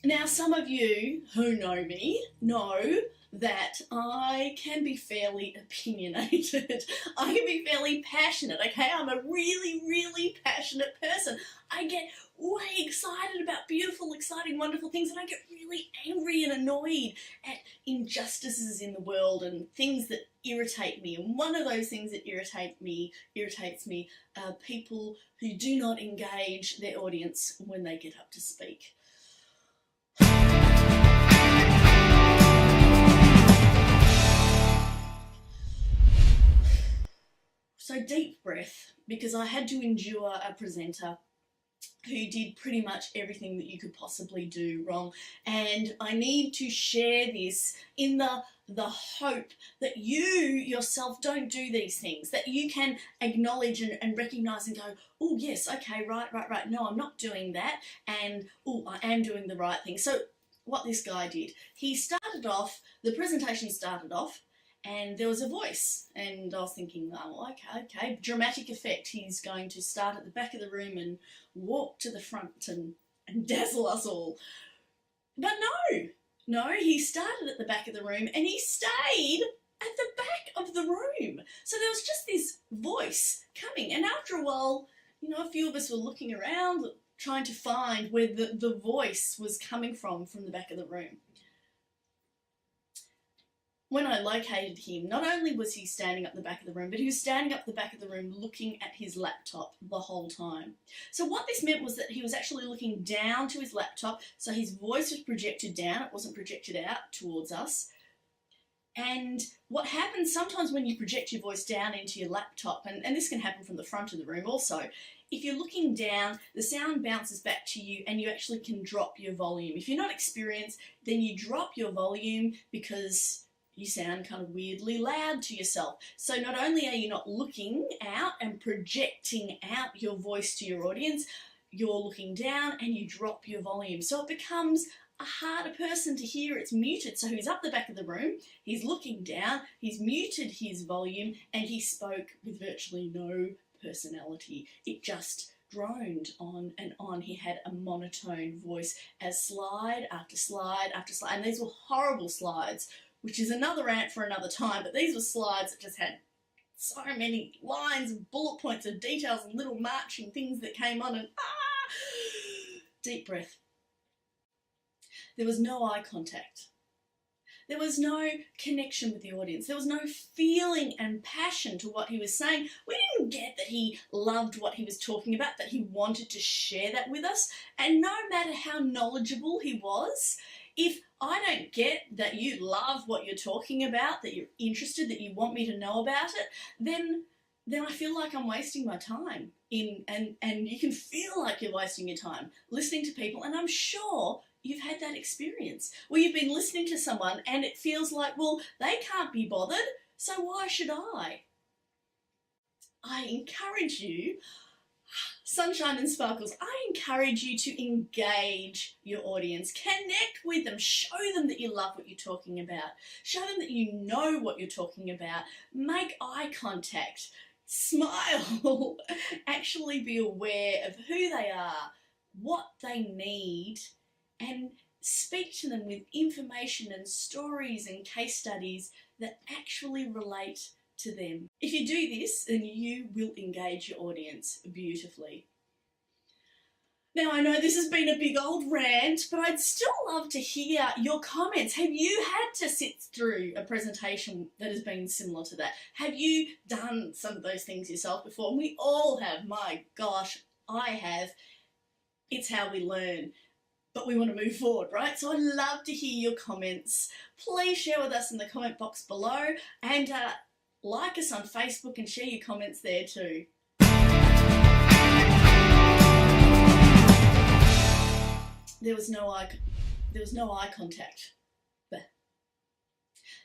Now, some of you who know me know that I can be fairly opinionated. I can be fairly passionate, okay? I'm a really, really passionate person. I get way excited about beautiful, exciting, wonderful things, and I get really angry and annoyed at injustices in the world and things that irritate me. And one of those things that irritates me are people who do not engage their audience when they get up to speak. So deep breath, because I had to endure a presenter who did pretty much everything that you could possibly do wrong, and I need to share this in the hope that you yourself don't do these things, that you can acknowledge and recognise and go, oh yes, okay, right, no, I'm not doing that, and oh, I am doing the right thing. So what this guy did, he started off, the presentation started off, and there was a voice, and I was thinking, oh, okay, dramatic effect. He's going to start at the back of the room and walk to the front and dazzle us all. But no, he started at the back of the room and he stayed at the back of the room. So there was just this voice coming, and after a while, you know, a few of us were looking around trying to find where the voice was coming from the back of the room. When I located him, not only was he standing up the back of the room, but he was standing up the back of the room looking at his laptop the whole time. So what this meant was that he was actually looking down to his laptop, so his voice was projected down, it wasn't projected out towards us. And what happens sometimes when you project your voice down into your laptop, and this can happen from the front of the room also, if you're looking down, the sound bounces back to you and you actually can drop your volume. If you're not experienced, then you drop your volume because you sound kind of weirdly loud to yourself. So not only are you not looking out and projecting out your voice to your audience, you're looking down and you drop your volume. So it becomes a harder person to hear, it's muted. So he's up the back of the room, he's looking down, he's muted his volume, and he spoke with virtually no personality. It just droned on and on. He had a monotone voice as slide after slide after slide, and these were horrible slides, which is another rant for another time, but these were slides that just had so many lines and bullet points of details and little marching things that came on, and deep breath. There was no eye contact. There was no connection with the audience. There was no feeling and passion to what he was saying. We didn't get that he loved what he was talking about, that he wanted to share that with us. And no matter how knowledgeable he was, if I don't get that you love what you're talking about, that you're interested, that you want me to know about it, then I feel like I'm wasting my time and you can feel like you're wasting your time listening to people. And I'm sure you've had that experience where you've been listening to someone and it feels like, well, they can't be bothered, so why should I? I encourage you, sunshine and sparkles, I encourage you to engage your audience, connect with them, show them that you love what you're talking about, show them that you know what you're talking about, make eye contact, smile, actually be aware of who they are, what they need, and speak to them with information and stories and case studies that actually relate to them. If you do this, then you will engage your audience beautifully. Now, I know this has been a big old rant, but I'd still love to hear your comments. Have you had to sit through a presentation that has been similar to that? Have you done some of those things yourself before? And we all have. My gosh, I have. It's how we learn. But we want to move forward, right? So I'd love to hear your comments. Please share with us in the comment box below, and like us on Facebook and share your comments there too. There was no eye contact.